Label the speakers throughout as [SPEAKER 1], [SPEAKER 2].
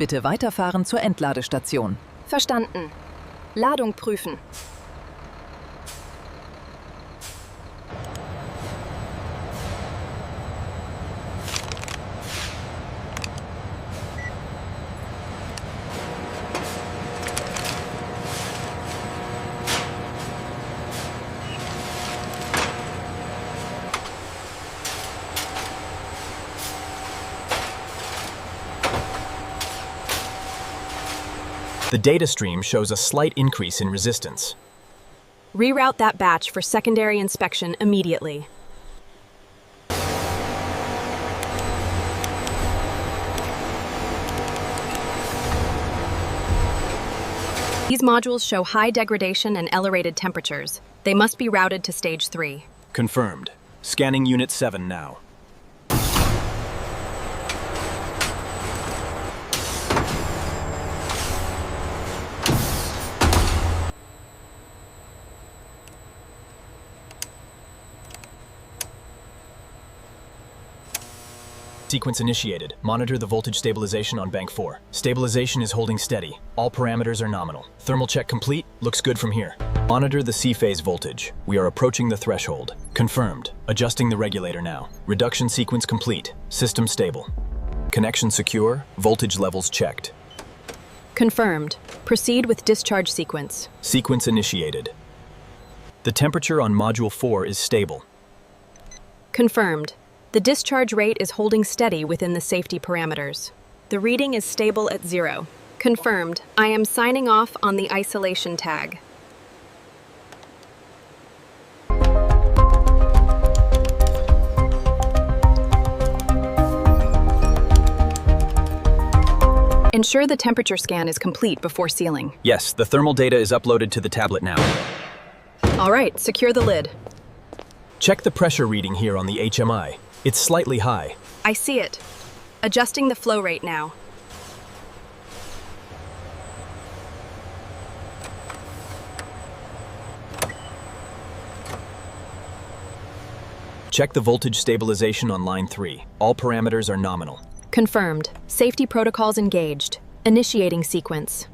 [SPEAKER 1] Bitte weiterfahren zur Entladestation.
[SPEAKER 2] Verstanden. Ladung prüfen.
[SPEAKER 3] The data stream shows a slight increase in resistance.
[SPEAKER 2] Reroute that batch for secondary inspection immediately. These modules show high degradation and elevated temperatures. They must be routed to stage 3.
[SPEAKER 3] Confirmed. Scanning Unit 7 now. Sequence initiated. Monitor the voltage stabilization on bank 4. Stabilization is holding steady. All parameters are nominal. Thermal check complete. Looks good from here. Monitor the C-phase voltage. We are approaching the threshold. Confirmed. Adjusting the regulator now. Reduction sequence complete. System stable. Connection secure. Voltage levels checked.
[SPEAKER 2] Confirmed. Proceed with discharge sequence.
[SPEAKER 3] Sequence initiated. The temperature on Module 4 is stable.
[SPEAKER 2] Confirmed. The discharge rate is holding steady within the safety parameters. The reading is stable at 0. Confirmed. I am signing off on the isolation tag. Ensure the temperature scan is complete before sealing.
[SPEAKER 3] Yes, the thermal data is uploaded to the tablet now.
[SPEAKER 2] All right, secure the lid.
[SPEAKER 3] Check the pressure reading here on the HMI. It's slightly high.
[SPEAKER 2] I see it. Adjusting the flow rate now.
[SPEAKER 3] Check the voltage stabilization on line 3. All parameters are nominal.
[SPEAKER 2] Confirmed. Safety protocols engaged. Initiating sequence.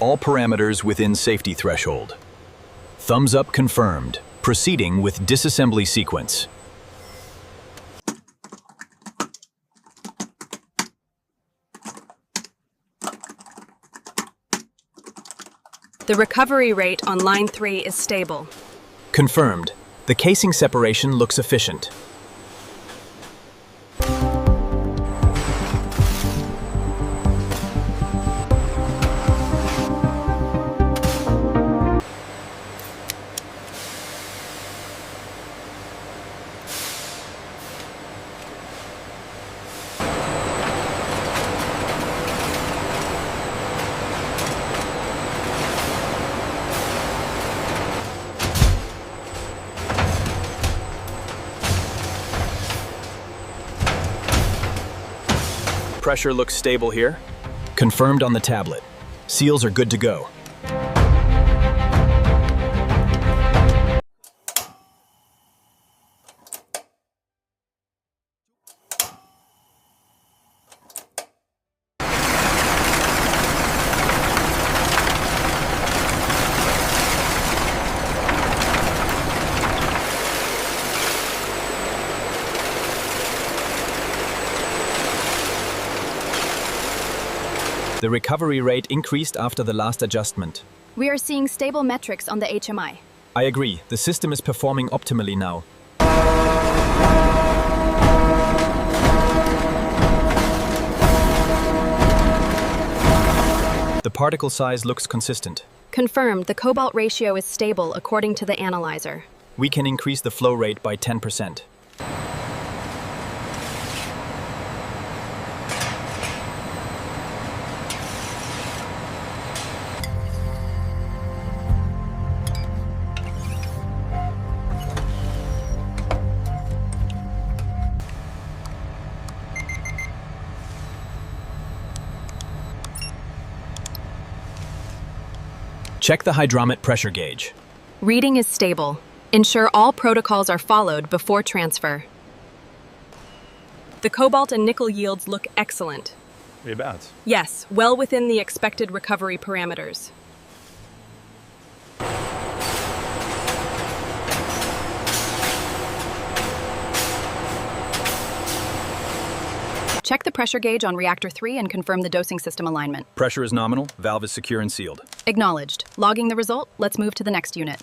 [SPEAKER 3] All parameters within safety threshold. Thumbs up confirmed. Proceeding with disassembly sequence.
[SPEAKER 2] The recovery rate on line 3 is stable.
[SPEAKER 3] Confirmed. The casing separation looks efficient. Pressure looks stable here. Confirmed on the tablet. Seals are good to go. The recovery rate increased after the last adjustment.
[SPEAKER 2] We are seeing stable metrics on the HMI.
[SPEAKER 3] I agree. The system is performing optimally now. The particle size looks consistent.
[SPEAKER 2] Confirmed. The cobalt ratio is stable according to the analyzer.
[SPEAKER 3] We can increase the flow rate by 10%. Check the hydromet pressure gauge.
[SPEAKER 2] Reading is stable. Ensure all protocols are followed before transfer. The cobalt and nickel yields look excellent.
[SPEAKER 4] Whereabouts?
[SPEAKER 2] Yes, well within the expected recovery parameters. Check the pressure gauge on reactor 3 and confirm the dosing system alignment.
[SPEAKER 3] Pressure is nominal, valve is secure and sealed.
[SPEAKER 2] Acknowledged. Logging the result, let's move to the next unit.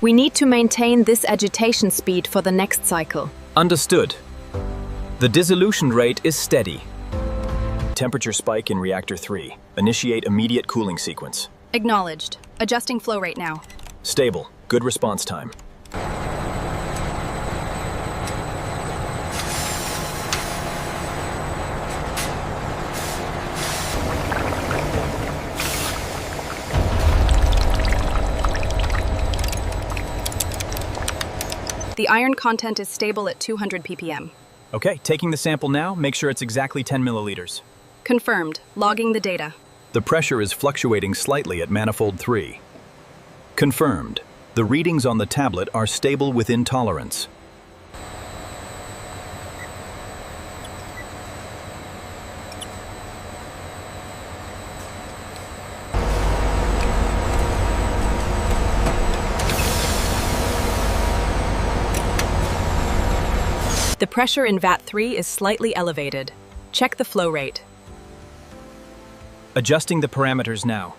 [SPEAKER 2] We need to maintain this agitation speed for the next cycle.
[SPEAKER 3] Understood. The dissolution rate is steady. Temperature spike in reactor 3. Initiate immediate cooling sequence.
[SPEAKER 2] Acknowledged. Adjusting flow rate now.
[SPEAKER 3] Stable. Good response time.
[SPEAKER 2] The iron content is stable at 200 ppm.
[SPEAKER 3] Okay, taking the sample now, make sure it's exactly 10 milliliters.
[SPEAKER 2] Confirmed. Logging the data.
[SPEAKER 3] The pressure is fluctuating slightly at manifold 3. Confirmed. The readings on the tablet are stable within tolerance.
[SPEAKER 2] The pressure in vat 3 is slightly elevated. Check the flow rate.
[SPEAKER 3] Adjusting the parameters now.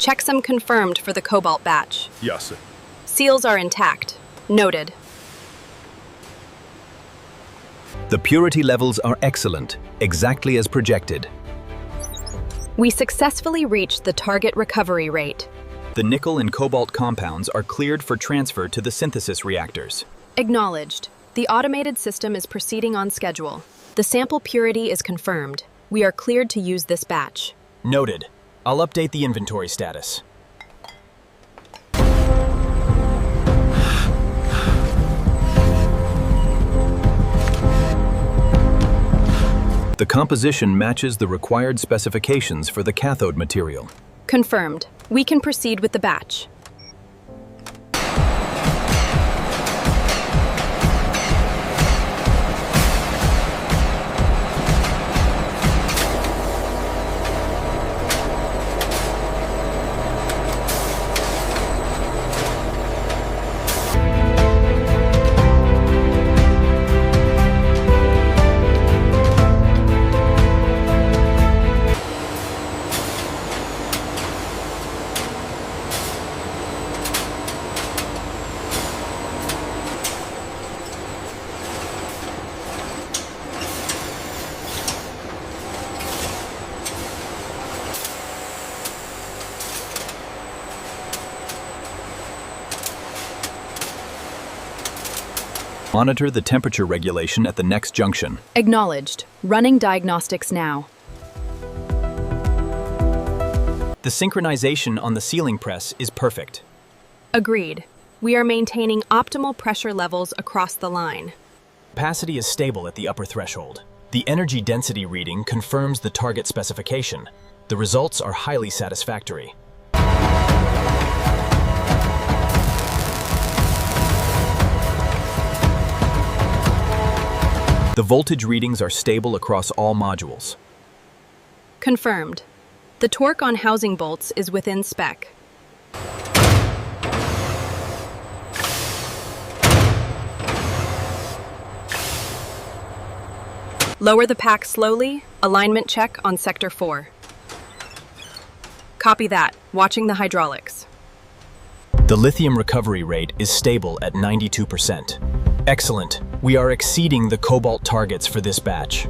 [SPEAKER 2] Checksum confirmed for the cobalt batch.
[SPEAKER 4] Yes, sir.
[SPEAKER 2] Seals are intact. Noted.
[SPEAKER 3] The purity levels are excellent, exactly as projected.
[SPEAKER 2] We successfully reached the target recovery rate.
[SPEAKER 3] The nickel and cobalt compounds are cleared for transfer to the synthesis reactors.
[SPEAKER 2] Acknowledged. The automated system is proceeding on schedule. The sample purity is confirmed. We are cleared to use this batch.
[SPEAKER 3] Noted. I'll update the inventory status. The composition matches the required specifications for the cathode material.
[SPEAKER 2] Confirmed. We can proceed with the batch.
[SPEAKER 3] Monitor the temperature regulation at the next junction.
[SPEAKER 2] Acknowledged. Running diagnostics now.
[SPEAKER 3] The synchronization on the sealing press is perfect.
[SPEAKER 2] Agreed. We are maintaining optimal pressure levels across the line.
[SPEAKER 3] Capacity is stable at the upper threshold. The energy density reading confirms the target specification. The results are highly satisfactory. The voltage readings are stable across all modules.
[SPEAKER 2] Confirmed. The torque on housing bolts is within spec. Lower the pack slowly, alignment check on Sector 4. Copy that, watching the hydraulics.
[SPEAKER 3] The lithium recovery rate is stable at 92%. Excellent. We are exceeding the cobalt targets for this batch.